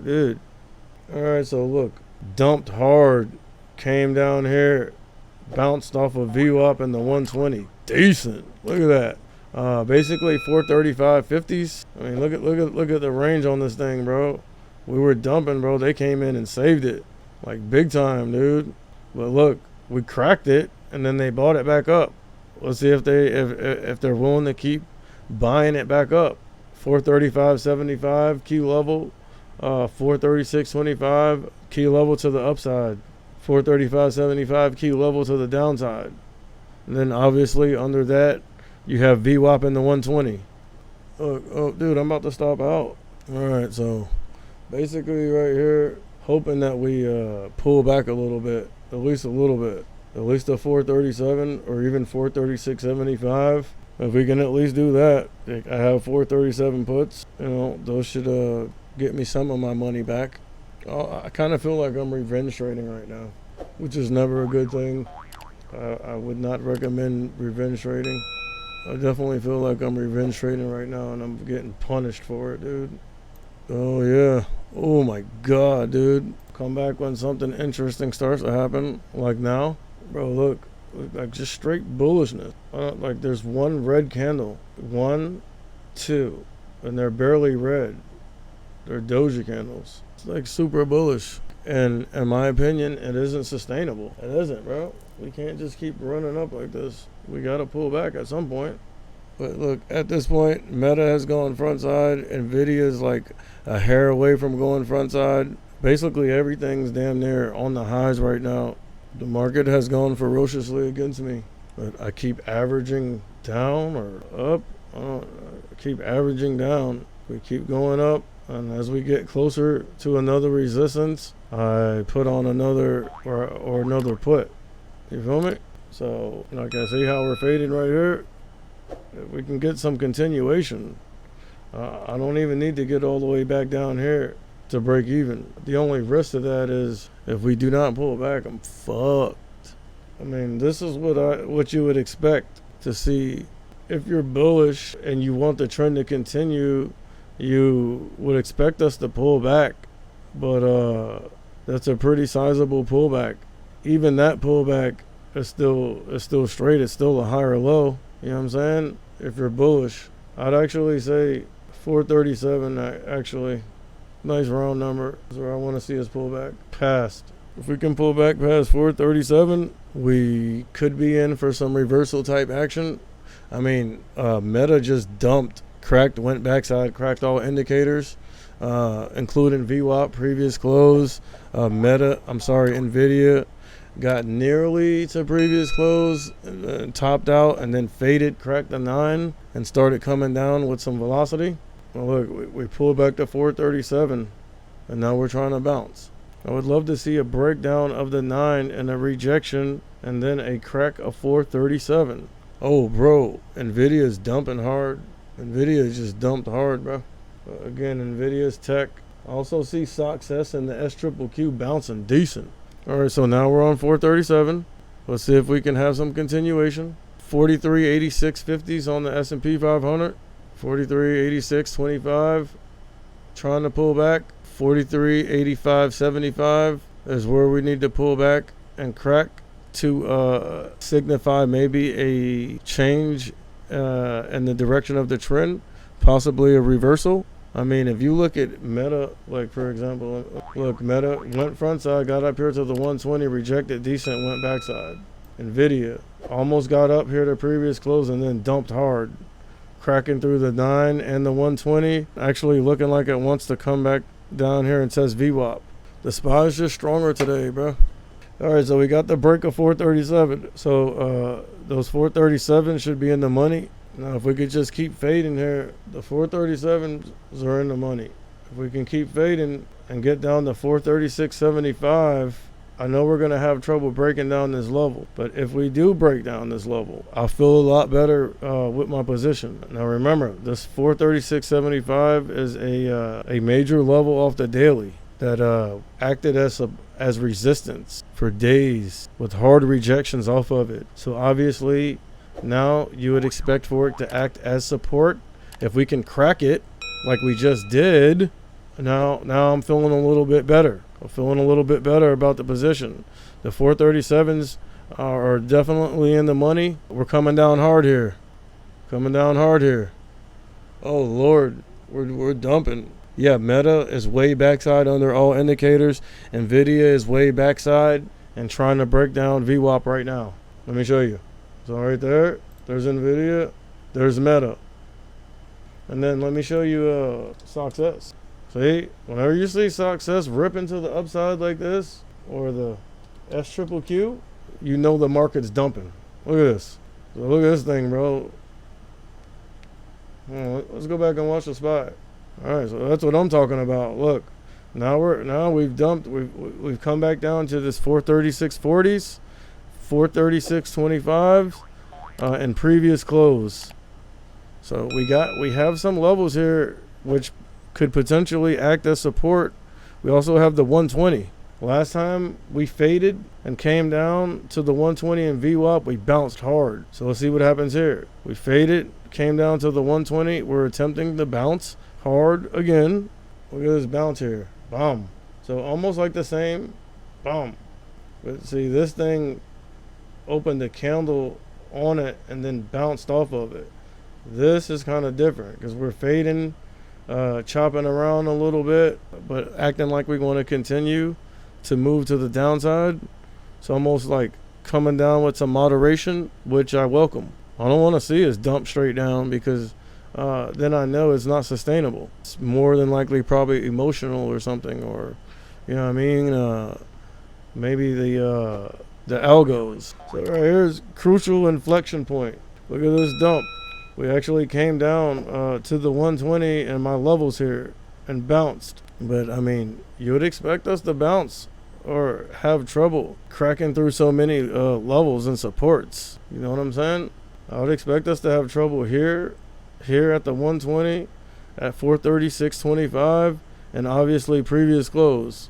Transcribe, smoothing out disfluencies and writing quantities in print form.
Dude. Alright, so look. Dumped hard. Came down here. Bounced off of VWAP in the 120. Decent. Look at that. Basically 435 50s. I mean, look at the range on this thing, bro. We were dumping, bro. They came in and saved it. Like big time, dude. But look, we cracked it and then they bought it back up. Let's see if they're willing to keep buying it back up. 435.75 key level, 436.25 key level to the upside, 435.75 key level to the downside. And then obviously under that you have VWAP in the 120. Oh dude, I'm about to stop out. Alright, so basically right here, hoping that we pull back a little bit, at least a little bit. At least a 437 or even 436.75. If we can at least do that, I have 437 puts. You know, those should get me some of my money back. I kind of feel like I'm revenge trading right now, which is never a good thing. I would not recommend revenge trading. I definitely feel like I'm revenge trading right now, and I'm getting punished for it, dude. Oh yeah. Oh my god, dude. Come back when something interesting starts to happen, like now. Bro, look, like just straight bullishness. Like there's one red candle, 1, 2, and they're barely red. They're doji candles. It's like super bullish. And in my opinion, it isn't sustainable. It isn't, bro. We can't just keep running up like this. We gotta pull back at some point. But look, at this point, Meta has gone front side. Nvidia is like a hair away from going front side. Basically everything's damn near on the highs right now. The market has gone ferociously against me, but I keep averaging down or up. I keep averaging down. We keep going up, and as we get closer to another resistance, I put on another or another put. You feel me? So, like I see how we're fading right here. If we can get some continuation, I don't even need to get all the way back down here to break even. The only risk to that is if we do not pull back, I'm fucked. I mean, this is what you would expect to see. If you're bullish and you want the trend to continue, you would expect us to pull back. But that's a pretty sizable pullback. Even that pullback is still straight. It's still a higher low. You know what I'm saying? If you're bullish, I'd actually say 437 actually. Nice round number. That's where I want to see us pull back past. If we can pull back past 437, we could be in for some reversal type action. I mean, Meta just dumped, cracked, went backside, cracked all indicators, including VWAP, previous close. Nvidia got nearly to previous close, topped out, and then faded, cracked the 9, and started coming down with some velocity. Well, look, we pulled back to 437, and now we're trying to bounce. I would love to see a breakdown of the 9 and a rejection, and then a crack of 437. Oh, bro, Nvidia is dumping hard. Nvidia is just dumped hard, bro. Again, Nvidia's tech. I also see success in the SQQQ bouncing decent. All right, so now we're on 437. Let's see if we can have some continuation. 43.8650s on the S&P 500. 43.8625, trying to pull back. 43.8575 is where we need to pull back and crack to signify maybe a change in the direction of the trend, possibly a reversal. I mean, if you look at Meta, like for example, look, Meta went front side, got up here to the 120, rejected decent, went backside. Nvidia almost got up here to previous close and then dumped hard, cracking through the 9 and the 120, actually looking like it wants to come back down here and says VWAP. The SPY is just stronger today, bro. All right, so we got the break of 437. So those 437 should be in the money. Now, if we could just keep fading here, the 437s are in the money. If we can keep fading and get down to 436.75, I know we're going to have trouble breaking down this level. But if we do break down this level, I'll feel a lot better with my position. Now remember, this 436.75 is a major level off the daily that acted as resistance for days with hard rejections off of it. So obviously now you would expect for it to act as support. If we can crack it like we just did, now I'm feeling a little bit better. I'm feeling a little bit better about the position. The 437s are definitely in the money. We're coming down hard here. Coming down hard here. Oh Lord, we're dumping. Yeah, Meta is way backside under all indicators. Nvidia is way backside and trying to break down VWAP right now. Let me show you. So right there, there's Nvidia, there's Meta. And then let me show you SOXS. See, whenever you see SOXS rip into the upside like this, or the SQQQ, you know the market's dumping. Look at this. So look at this thing, bro. Let's go back and watch the SPY. All right, so that's what I'm talking about. Look, now we've dumped. We've come back down to this 436.40s, 436.25, and previous close. So we have some levels here which could potentially act as support. We also have the 120. Last time we faded and came down to the 120 in VWAP, we bounced hard. So let's see what happens here. We faded, came down to the 120. We're attempting to bounce hard again. Look at this bounce here. Boom. So almost like the same. Boom. But see, this thing opened a candle on it and then bounced off of it. This is kind of different because we're fading, chopping around a little bit, but acting like we're going to continue to move to the downside. It's almost like coming down with some moderation, which I welcome. I don't want to see us dump straight down because then I know it's not sustainable. It's more than likely probably emotional or something, or you know what I mean, maybe the algos. So right here's crucial inflection point. Look at this dump. We actually came down to the 120 and my levels here and bounced. But I mean, you would expect us to bounce or have trouble cracking through so many levels and supports. You know what I'm saying? I would expect us to have trouble here at the 120, at 436.25, and obviously previous close.